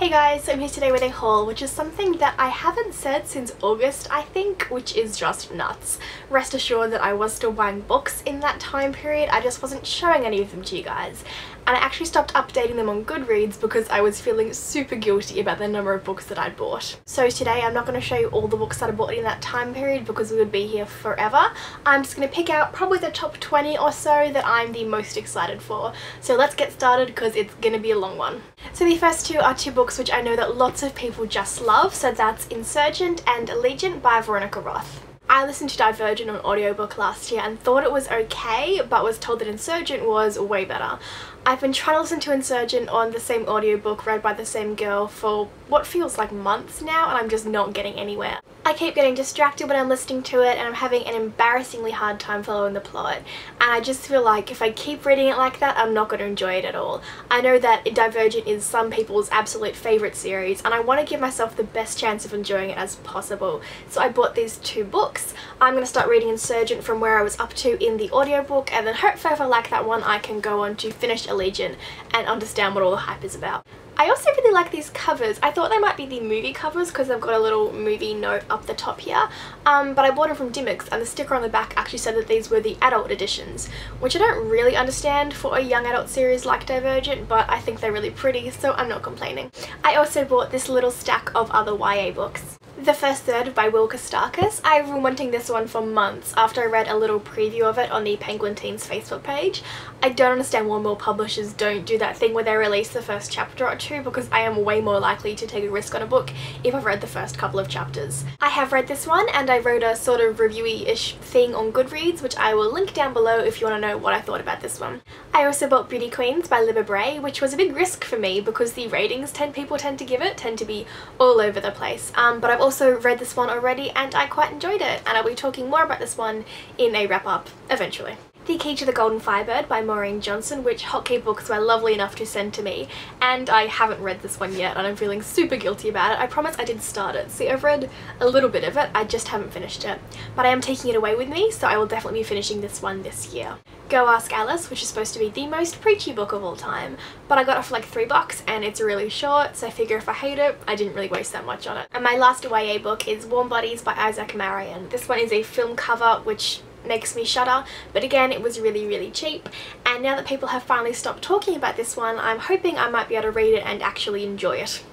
Hey guys, so I'm here today with a haul, which is something that I haven't said since August, I think, which is just nuts. Rest assured that I was still buying books in that time period, I just wasn't showing any of them to you guys. And I actually stopped updating them on Goodreads because I was feeling super guilty about the number of books that I'd bought. So today I'm not going to show you all the books that I bought in that time period because we would be here forever. I'm just going to pick out probably the top 20 or so that I'm the most excited for. So let's get started because it's going to be a long one. So the first two are two books which I know that lots of people just love, so that's Insurgent and Allegiant by Veronica Roth. I listened to Divergent on audiobook last year and thought it was okay, but was told that Insurgent was way better. I've been trying to listen to Insurgent on the same audiobook read by the same girl for what feels like months now, and I'm just not getting anywhere. I keep getting distracted when I'm listening to it and I'm having an embarrassingly hard time following the plot, and I just feel like if I keep reading it like that, I'm not going to enjoy it at all. I know that Divergent is some people's absolute favourite series and I want to give myself the best chance of enjoying it as possible, so I bought these two books. I'm going to start reading Insurgent from where I was up to in the audiobook, and then hopefully if I like that one I can go on to finish Allegiant and understand what all the hype is about. I also really like these covers. I thought they might be the movie covers because they've got a little movie note up the top here, but I bought them from Dimmicks and the sticker on the back actually said that these were the adult editions, which I don't really understand for a young adult series like Divergent, but I think they're really pretty, so I'm not complaining. I also bought this little stack of other YA books. The First Third by Will Kostakis. I've been wanting this one for months after I read a little preview of it on the Penguin Teens Facebook page. I don't understand why more publishers don't do that thing where they release the first chapter or two, because I am way more likely to take a risk on a book if I've read the first couple of chapters. I have read this one and I wrote a sort of reviewy-ish thing on Goodreads, which I will link down below if you want to know what I thought about this one. I also bought Beauty Queens by Libba Bray, which was a big risk for me because the ratings people tend to give it tend to be all over the place, but I've also read this one already and I quite enjoyed it, and I'll be talking more about this one in a wrap-up eventually. The Key to the Golden Firebird by Maureen Johnson, which Hotkey Books were lovely enough to send to me, and I haven't read this one yet and I'm feeling super guilty about it. I promise I did start it. See, I've read a little bit of it, I just haven't finished it. But I am taking it away with me, so I will definitely be finishing this one this year. Go Ask Alice, which is supposed to be the most preachy book of all time, but I got it for like $3 and it's really short, so I figure if I hate it, I didn't really waste that much on it. And my last YA book is Warm Bodies by Isaac Marion. This one is a film cover, which makes me shudder, but again it was really cheap, and now that people have finally stopped talking about this one, I'm hoping I might be able to read it and actually enjoy it.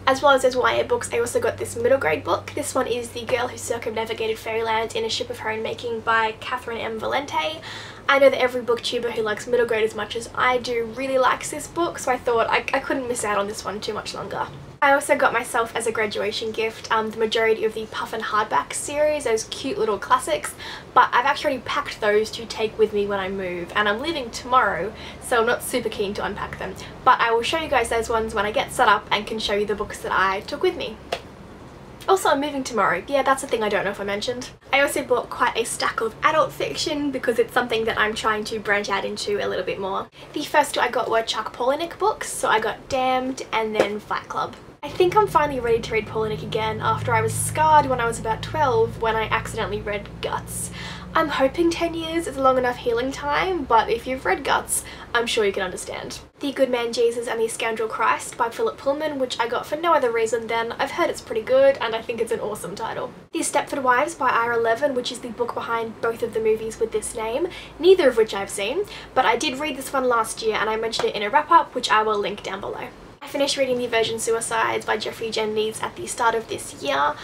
As well as those YA books, I also got this middle grade book. This one is The Girl Who Circumnavigated Fairyland in a Ship of Her Own Making by Catherine M. Valente. I know that every booktuber who likes middle grade as much as I do really likes this book, so I thought I couldn't miss out on this one too much longer. I also got myself as a graduation gift the majority of the Puffin hardback series, those cute little classics, but I've actually packed those to take with me when I move, and I'm leaving tomorrow, so I'm not super keen to unpack them. But I will show you guys those ones when I get set up and can show you the books that I took with me. Also, I'm moving tomorrow. Yeah, that's a thing I don't know if I mentioned. I also bought quite a stack of adult fiction because it's something that I'm trying to branch out into a little bit more. The first two I got were Chuck Palahniuk books, so I got Damned and then Fight Club. I think I'm finally ready to read Palahniuk again after I was scarred when I was about 12 when I accidentally read Guts. I'm hoping 10 years is a long enough healing time, but if you've read Guts, I'm sure you can understand. The Good Man Jesus and the Scoundrel Christ by Philip Pullman, which I got for no other reason than I've heard it's pretty good and I think it's an awesome title. The Stepford Wives by Ira Levin, which is the book behind both of the movies with this name, neither of which I've seen, but I did read this one last year and I mentioned it in a wrap-up, which I will link down below. I finished reading The Virgin Suicides by Jeffrey Jennings at the start of this year.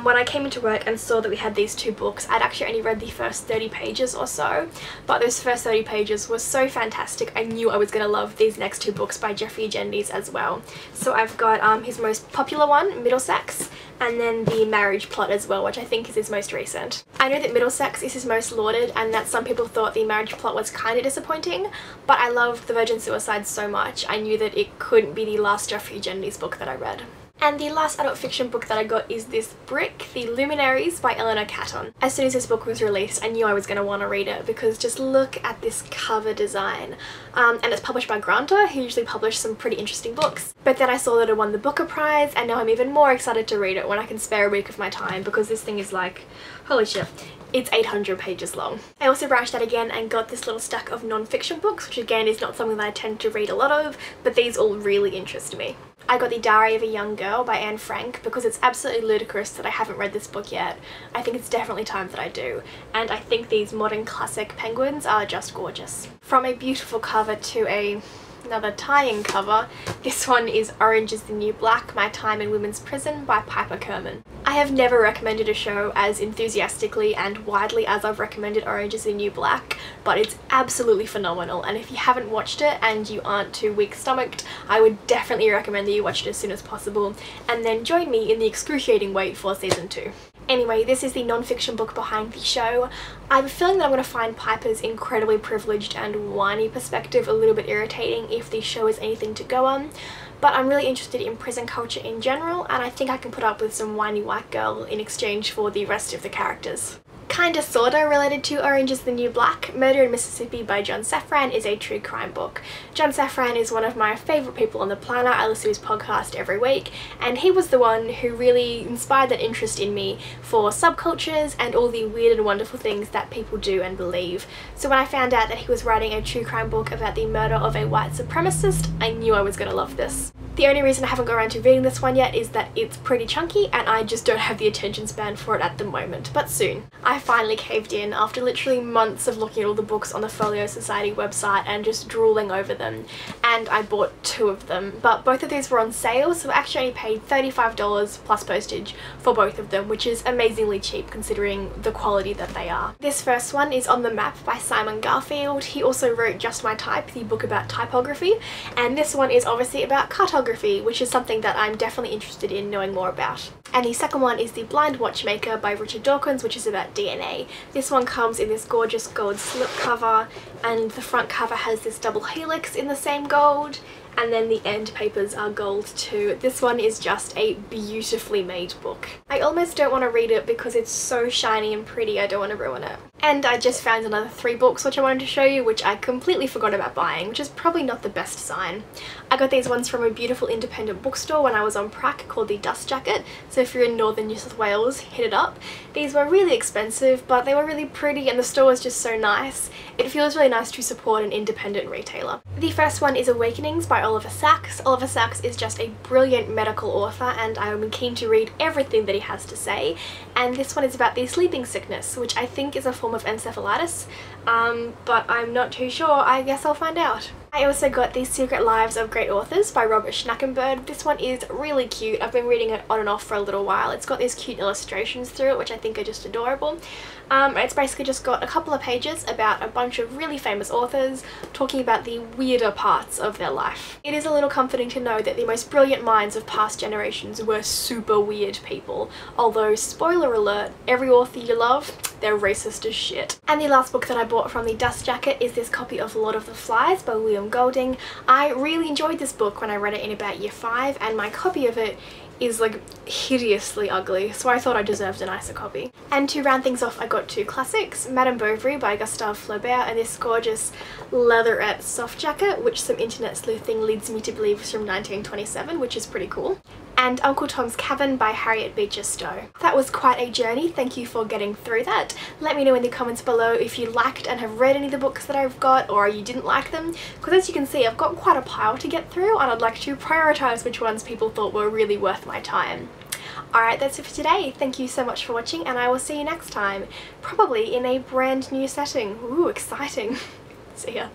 When I came into work and saw that we had these two books, I'd actually only read the first 30 pages or so, but those first 30 pages were so fantastic I knew I was going to love these next two books by Jeffrey Jennings as well. So I've got his most popular one, Middlesex, and then The Marriage Plot as well, which I think is his most recent. I know that Middlesex is his most lauded and that some people thought The Marriage Plot was kind of disappointing, but I loved The Virgin Suicides so much I knew that it couldn't be the last Jeffrey Jennings book that I read. And the last adult fiction book that I got is this brick, The Luminaries by Eleanor Catton. As soon as this book was released, I knew I was going to want to read it because just look at this cover design. And it's published by Granta, who usually publish some pretty interesting books. But then I saw that it won the Booker Prize, and now I'm even more excited to read it when I can spare a week of my time because this thing is like, holy shit. It's 800 pages long. I also branched out again and got this little stack of non-fiction books, which again is not something that I tend to read a lot of, but these all really interest me. I got The Diary of a Young Girl by Anne Frank because it's absolutely ludicrous that I haven't read this book yet. I think it's definitely time that I do, and I think these modern classic penguins are just gorgeous. From a beautiful cover to another tie-in cover, this one is Orange is the New Black, My Time in Women's Prison by Piper Kerman. I have never recommended a show as enthusiastically and widely as I've recommended Orange is the New Black, but it's absolutely phenomenal, and if you haven't watched it and you aren't too weak-stomached, I would definitely recommend that you watch it as soon as possible, and then join me in the excruciating wait for season 2. Anyway, this is the non-fiction book behind the show. I have a feeling that I'm going to find Piper's incredibly privileged and whiny perspective a little bit irritating if the show is anything to go on, but I'm really interested in prison culture in general, and I think I can put up with some whiny white girl in exchange for the rest of the characters. Kinda sorta related to Orange is the New Black, Murder in Mississippi by John Safran is a true crime book. John Safran is one of my favourite people on the planet. I listen to his podcast every week, and he was the one who really inspired that interest in me for subcultures and all the weird and wonderful things that people do and believe. So when I found out that he was writing a true crime book about the murder of a white supremacist, I knew I was going to love this. The only reason I haven't got around to reading this one yet is that it's pretty chunky and I just don't have the attention span for it at the moment, but soon. I finally caved in after literally months of looking at all the books on the Folio Society website and just drooling over them, and I bought 2 of them, but both of these were on sale, so I actually only paid $35 plus postage for both of them, which is amazingly cheap considering the quality that they are. This first one is On the Map by Simon Garfield. He also wrote Just My Type, the book about typography, and this one is obviously about cartography, which is something that I'm definitely interested in knowing more about. And the second one is The Blind Watchmaker by Richard Dawkins, which is about DNA. This one comes in this gorgeous gold slipcover, and the front cover has this double helix in the same gold, and then the end papers are gold too. This one is just a beautifully made book. I almost don't want to read it because it's so shiny and pretty, I don't want to ruin it. And I just found another 3 books which I wanted to show you, which I completely forgot about buying, which is probably not the best sign. I got these ones from a beautiful independent bookstore when I was on prac called the Dust Jacket, so if you're in northern New South Wales, hit it up. These were really expensive, but they were really pretty and the store was just so nice. It feels really nice to support an independent retailer. The first one is Awakenings by Oliver Sacks. Oliver Sacks is just a brilliant medical author and I'm keen to read everything that he has to say, and this one is about the sleeping sickness, which I think is a form of encephalitis, but I'm not too sure. I guess I'll find out. I also got The Secret Lives of Great Authors by Robert Schnackenberg. This one is really cute. I've been reading it on and off for a little while. It's got these cute illustrations through it, which I think are just adorable. It's basically just got a couple of pages about a bunch of really famous authors talking about the weirder parts of their life. It is a little comforting to know that the most brilliant minds of past generations were super weird people, although, spoiler alert, every author you love, they're racist as shit. And the last book that I bought from the Dust Jacket is this copy of Lord of the Flies by William Golding. I really enjoyed this book when I read it in about year 5, and my copy of it is like hideously ugly, so I thought I deserved a nicer copy. And to round things off, I got 2 classics, Madame Bovary by Gustave Flaubert and this gorgeous leatherette soft jacket, which some internet sleuthing leads me to believe is from 1927, which is pretty cool. And Uncle Tom's Cabin by Harriet Beecher Stowe. That was quite a journey. Thank you for getting through that. Let me know in the comments below if you liked and have read any of the books that I've got, or you didn't like them, because as you can see I've got quite a pile to get through and I'd like to prioritise which ones people thought were really worth my time. Alright, that's it for today. Thank you so much for watching and I will see you next time, probably in a brand new setting. Ooh, exciting. See ya.